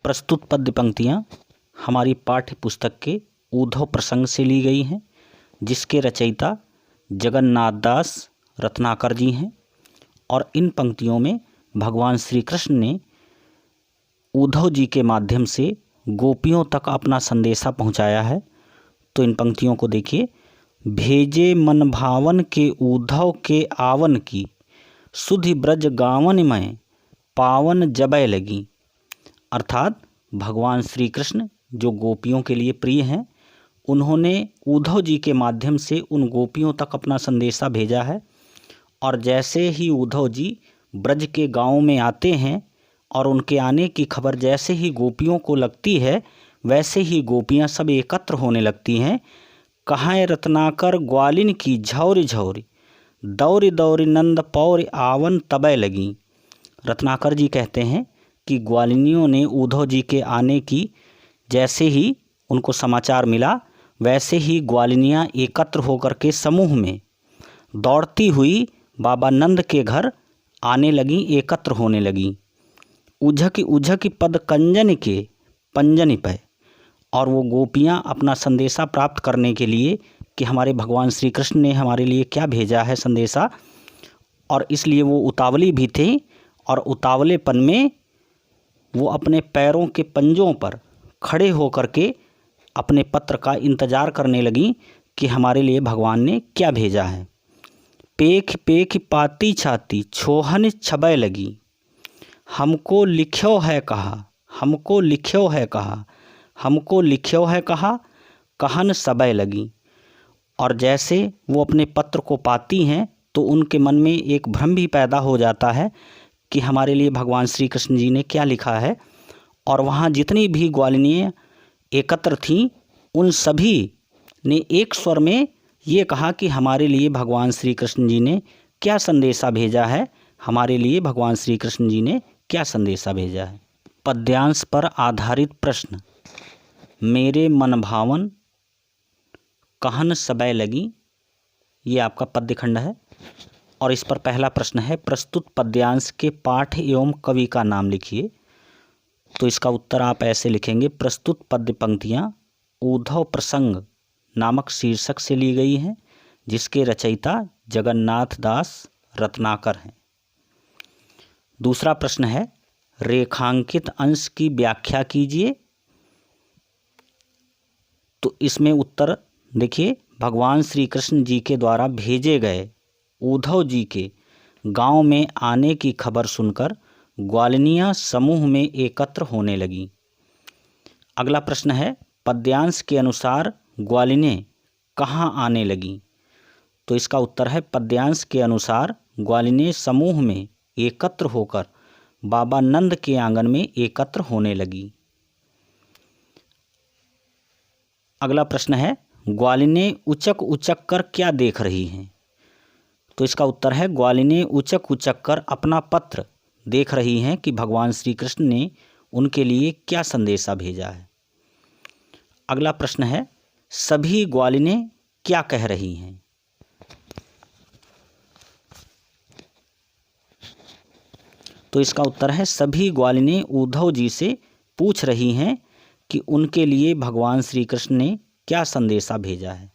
प्रस्तुत पद्य पंक्तियाँ हमारी पाठ्य पुस्तक के ऊद्धव प्रसंग से ली गई हैं, जिसके रचयिता जगन्नाथ दास रत्नाकर जी हैं। और इन पंक्तियों में भगवान श्री कृष्ण ने उद्धव जी के माध्यम से गोपियों तक अपना संदेशा पहुंचाया है। तो इन पंक्तियों को देखिए। भेजे मन भावन के उद्धव के आवन की, सुधि ब्रज गावन में पावन जबै लगी। अर्थात भगवान श्री कृष्ण जो गोपियों के लिए प्रिय हैं, उन्होंने उद्धव जी के माध्यम से उन गोपियों तक अपना संदेशा भेजा है। और जैसे ही उद्धव जी ब्रज के गांव में आते हैं और उनके आने की खबर जैसे ही गोपियों को लगती है, वैसे ही गोपियां सब एकत्र होने लगती हैं। कहाँ रत्नाकर ग्वालिन की झौरी झौरी, दौरी दौरी नंद पौर आवन तबै लगी। रत्नाकर जी कहते हैं कि ग्वालिनियों ने उद्धव जी के आने की जैसे ही उनको समाचार मिला, वैसे ही ग्वालिनियाँ एकत्र होकर के समूह में दौड़ती हुई बाबा नंद के घर आने लगीं, एकत्र होने लगीं। उझकी उझकी पद कंजन के पंजन पे। और वो गोपियाँ अपना संदेशा प्राप्त करने के लिए कि हमारे भगवान श्री कृष्ण ने हमारे लिए क्या भेजा है संदेशा, और इसलिए वो उतावली भी थे। और उतावलेपन में वो अपने पैरों के पंजों पर खड़े होकर के अपने पत्र का इंतज़ार करने लगीं कि हमारे लिए भगवान ने क्या भेजा है। पेख पेख पाती छाती छोहन छबै लगी, हमको लिख्यो है कहा, हमको लिख्यो है कहा, हमको लिख्यो है कहा, कहन सबय लगी। और जैसे वो अपने पत्र को पाती हैं तो उनके मन में एक भ्रम भी पैदा हो जाता है कि हमारे लिए भगवान श्री कृष्ण जी ने क्या लिखा है। और वहाँ जितनी भी ग्वालिनियाँ एकत्र थीं, उन सभी ने एक स्वर में ये कहा कि हमारे लिए भगवान श्री कृष्ण जी ने क्या संदेशा भेजा है, हमारे लिए भगवान श्री कृष्ण जी ने क्या संदेशा भेजा है। पद्यांश पर आधारित प्रश्न। मेरे मन भावन कहन सबय लगी, ये आपका पद्य खंड है। और इस पर पहला प्रश्न है, प्रस्तुत पद्यांश के पाठ एवं कवि का नाम लिखिए। तो इसका उत्तर आप ऐसे लिखेंगे, प्रस्तुत पद्य पंक्तियाँ उद्धव प्रसंग नामक शीर्षक से ली गई हैं, जिसके रचयिता जगन्नाथ दास रत्नाकर हैं। दूसरा प्रश्न है, रेखांकित अंश की व्याख्या कीजिए। तो इसमें उत्तर देखिए, भगवान श्री कृष्ण जी के द्वारा भेजे गए उद्धव जी के गांव में आने की खबर सुनकर ग्वालिनियाँ समूह में एकत्र होने लगीं। अगला प्रश्न है, पद्यांश के अनुसार ग्वालिनें कहाँ आने लगीं। तो इसका उत्तर है, पद्यांश के अनुसार ग्वालिनें समूह में एकत्र होकर बाबा नंद के आंगन में एकत्र होने लगी। अगला प्रश्न है, ग्वालिनें उचक उचक कर क्या देख रही हैं। तो इसका उत्तर है, ग्वालिनें उचक उचक कर अपना पत्र देख रही हैं कि भगवान श्री कृष्ण ने उनके लिए क्या संदेशा भेजा है। अगला प्रश्न है, सभी ग्वालिनें क्या कह रही हैं। तो इसका उत्तर है, सभी ग्वालिनें उद्धव जी से पूछ रही हैं कि उनके लिए भगवान श्री कृष्ण ने क्या संदेशा भेजा है।